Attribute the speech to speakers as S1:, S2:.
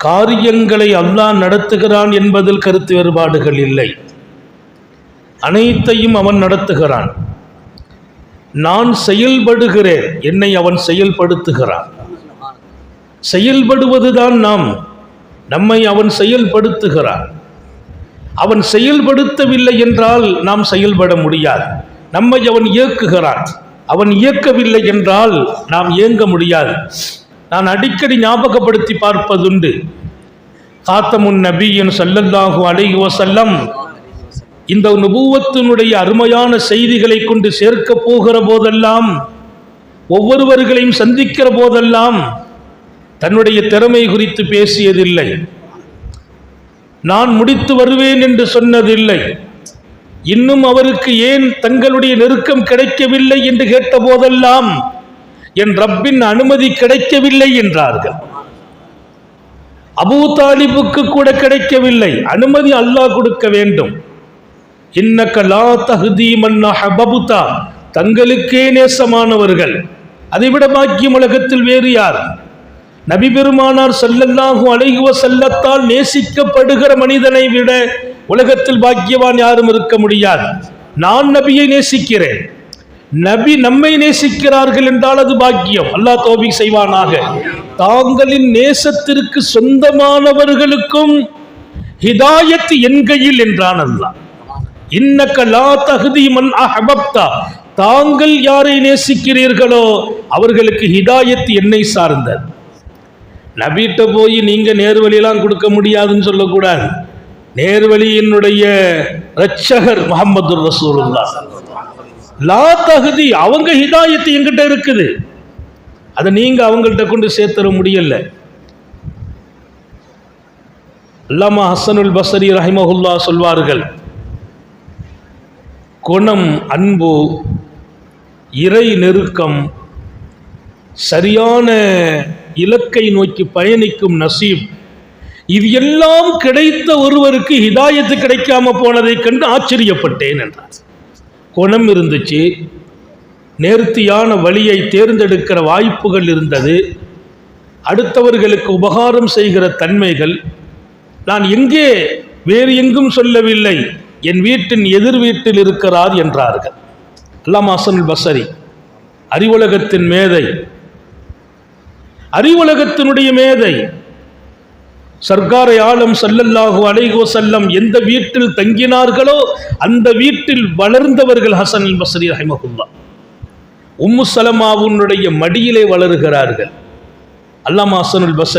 S1: காரியங்களை அல்லாஹ் நடத்துகிறான் என்பதில் கருத்து வேறுபாடுகள் இல்லை. அனைத்தையும் அவன் நடத்துகிறான். நான் செயல்படுகிறேன், என்னை அவன் செயல்படுத்துகிறான். செயல்படுவதுதான் நம்மை அவன் செயல்படுத்துகிறான். அவன் செயல்படுத்தவில்லை என்றால் நாம் செயல்பட முடியாது. நம்மை அவன் இயக்குகிறான். அவன் இயக்கவில்லை என்றால் நாம் இயங்க முடியாது. நான் அடிக்கடி ஞாபகப்படுத்தி பார்ப்பதுண்டு. காத்தமுன் நபியின் ஸல்லல்லாஹு அலைஹி வஸல்லம் இந்த நுபுவத்தினுடைய அருமையான செய்திகளை கொண்டு சேர்க்க போகிற போதெல்லாம், ஒவ்வொருவர்களையும் சந்திக்கிற போதெல்லாம் தன்னுடைய திறமை குறித்து பேசியதில்லை. நான் முடித்து வருவேன் என்று சொன்னதில்லை. இன்னும் அவருக்கு ஏன் தங்களுடைய நெருக்கம் கிடைக்கவில்லை என்று கேட்ட போதெல்லாம் என் ரப்பின் அனுமதி கிடைக்கவில்லை என்றார்கள். அபூ தாலிபுக்கு கூட கிடைக்கவில்லை, அனுமதி அல்லாஹ் கொடுக்க வேண்டும். இன்னக லா தஹ்தி மன் அஹ்பப்த, தங்களுக்கே நேசமானவர்கள், அதைவிட பாக்கியம் உலகத்தில் வேறு யார்? நபி பெருமானார் ஸல்லல்லாஹு அலைஹி வஸல்லத்தால் நேசிக்கப்படுகிற மனிதனை விட உலகத்தில் பாக்கியவான் யாரும் இருக்க முடியாது. நான் நபியை நேசிக்கிறேன், நபி நம்மை நேசிக்கிறார்கள் என்றால் அது பாக்கியம். அல்லாஹ் தௌபீக் செய்வானாக. தாங்களின் நேசத்திற்கு சொந்தமானவர்களுக்கும் ஹிதாயத் என் கையில் என்றான் அல்லாஹ். இன்னக லா தஹ்தி மன் அஹ்பப்த, தாங்கள் யாரை நேசிக்கிறீர்களோ அவர்களுக்கு ஹிதாயத் என்னை சார்ந்தது. நபிட்ட போய் நீங்க நேர்வழியெல்லாம் கொடுக்க முடியாதுன்னு சொல்லக்கூடாது. நேர்வழியினுடைய இரட்சகர் முஹம்மது ரசூலுல்லாஹ். லா தஹ்தி, அவங்க ஹிதாயத்து என்கிட்ட இருக்குது, அதை நீங்க அவங்கள்ட்ட கொண்டு சேர்த்துற முடியல. அல்லாமா ஹஸனுல் பஸ்ரி ரஹிமஹுல்லாஹ் சொல்வார்கள், குணம், அன்பு, இறை நெருக்கம், சரியான இலக்கை நோக்கி பயணிக்கும் நசீப், இது எல்லாம் கிடைத்த ஒருவருக்கு ஹிதாயத்து கிடைக்காம போனதை கண்டு ஆச்சரியப்பட்டேன் என்றார். குணம் இருந்துச்சு, நேர்த்தியான வழியை தேர்ந்தெடுக்கிற வாய்ப்புகள் இருந்தது, அடுத்தவர்களுக்கு உபகாரம் செய்கிற தன்மைகள். நான் எங்கே வேறு எங்கும் சொல்லவில்லை, என் வீட்டின் எதிர் வீட்டில் இருக்கிறார் என்றார்கள். அல்லாமா ஹஸனுல் பஸ்ரி அறிவுலகத்தின் மேதை, அறிவுலகத்தினுடைய மேதை. சர்க்காரை ஆலம் ஸல்லல்லாஹு அலைஹி வஸல்லம் எந்த வீட்டில் தங்கினார்களோ அந்த வீட்டில் வளர்ந்தவர்கள் ஹஸனுல் பஸ்ரி ரஹிமஹுல்லாஹ். உம்மு ஸலமாவுடைய மடியிலே வளருகிறார்கள். அல்லாமா ஹஸனுல் பஸ்ரி